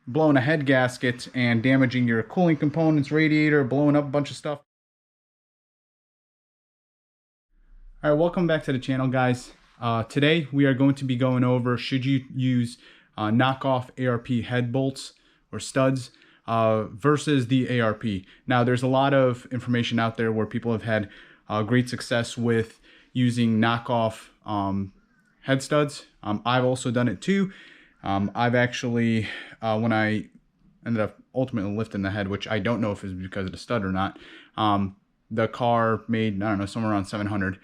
blowing a head gasket and damaging your cooling components, radiator, blowing up a bunch of stuff. All right, welcome back to the channel, guys. Today we are going to be going over should you use knockoff ARP head bolts or studs versus the ARP. Now, there's a lot of information out there where people have had great success with using knockoff head studs. I've also done it too. I've actually, when I ended up ultimately lifting the head, which I don't know if it's because of the stud or not, the car made, I don't know, somewhere around 700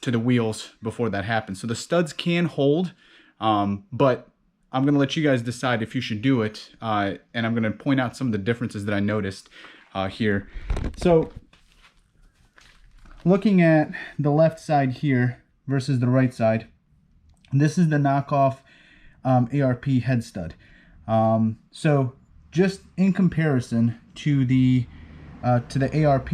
to the wheels before that happened. So the studs can hold, but I'm going to let you guys decide if you should do it. And I'm going to point out some of the differences that I noticed here. So looking at the left side here versus the right side, this is the knockoff ARP head stud. So just in comparison to the ARP,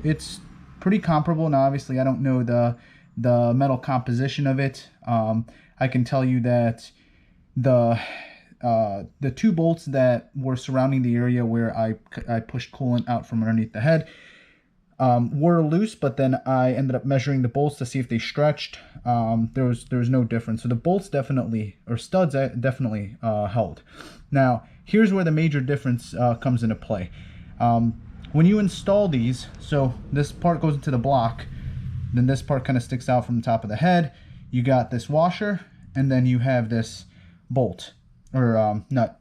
it's pretty comparable. Now, obviously, I don't know the metal composition of it. I can tell you that the two bolts that were surrounding the area where I pushed coolant out from underneath the head were loose, but then I ended up measuring the bolts to see if they stretched. There was no difference. So the bolts definitely, or studs definitely held. Now, here's where the major difference comes into play. When you install these, so this part goes into the block, then this part kind of sticks out from the top of the head. You got this washer, and then you have this bolt or nut.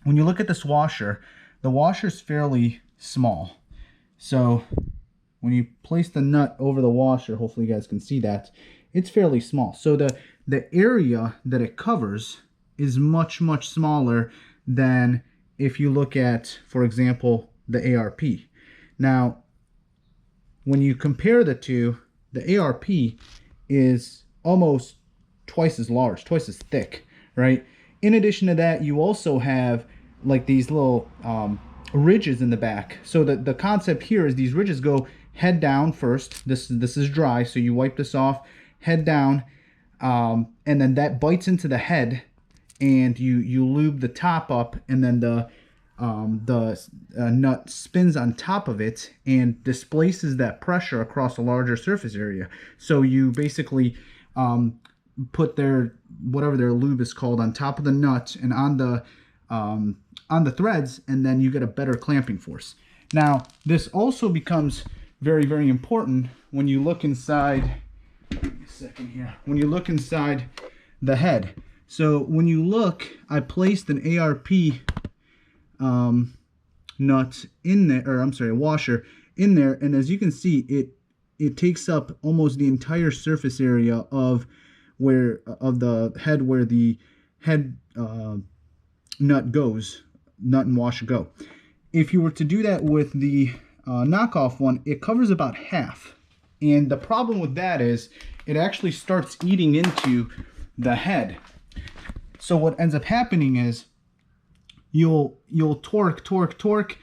When you look at this washer, the washer is fairly small. So when you place the nut over the washer, hopefully you guys can see that, it's fairly small. So the area that it covers is much, much smaller than if you look at, for example, the ARP. Now, when you compare the two, the ARP is almost twice as large, twice as thick, right? In addition to that, you also have like these little ridges in the back. So the concept here is these ridges go head down first. This is dry, so you wipe this off, head down, and then that bites into the head, and you lube the top up, and then the nut spins on top of it and displaces that pressure across a larger surface area. So you basically put whatever their lube is called on top of the nut and on the threads, and then you get a better clamping force. Now, this also becomes very, very important when you look inside. Give me a second here. When you look inside the head. So when you look, I placed an ARP nut in there, or I'm sorry, a washer in there, and as you can see, it takes up almost the entire surface area of the head where the head nut and washer go. If you were to do that with the knockoff one, it covers about half, and the problem with that is it actually starts eating into the head. So what ends up happening is you'll torque,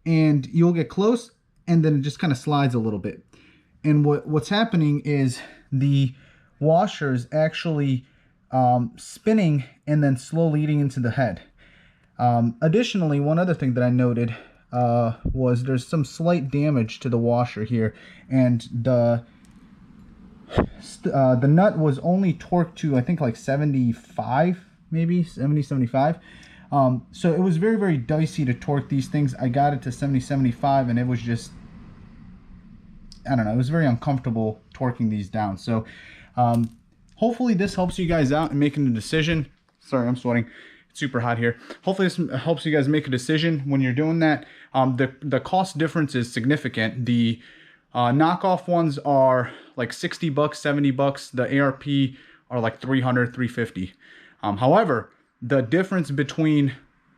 and you'll get close, and then it just kind of slides a little bit. And what's happening is the washer is actually spinning and then slowly eating into the head. Additionally, one other thing that I noted was there's some slight damage to the washer here, and the nut was only torqued to, I think, like 75, maybe 75. So it was very, very dicey to torque these things. I got it to 75, and it was just, I don't know, it was very uncomfortable torquing these down. So hopefully this helps you guys out in making a decision. Sorry, I'm sweating. It's super hot here. Hopefully this helps you guys make a decision when you're doing that. The cost difference is significant. The knockoff ones are like 60 bucks, 70 bucks. The ARP are like 300, 350. However, the difference between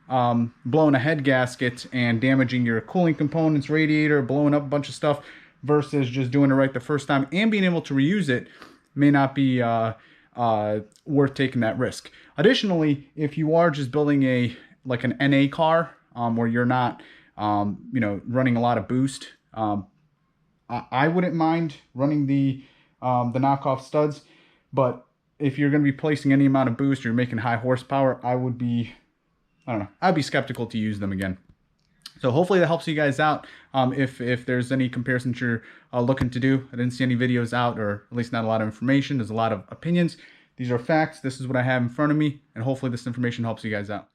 blowing a head gasket and damaging your cooling components, radiator, blowing up a bunch of stuff versus just doing it right the first time and being able to reuse it may not be worth taking that risk. Additionally, if you are just building an NA car where you're not running a lot of boost, I wouldn't mind running the knockoff studs, but if you're going to be placing any amount of boost or you're making high horsepower, I would be I don't know. I'd be skeptical to use them again. So hopefully that helps you guys out. If there's any comparisons you're looking to do, I didn't see any videos out, or at least not a lot of information. There's a lot of opinions. These are facts. This is what I have in front of me, and hopefully this information helps you guys out.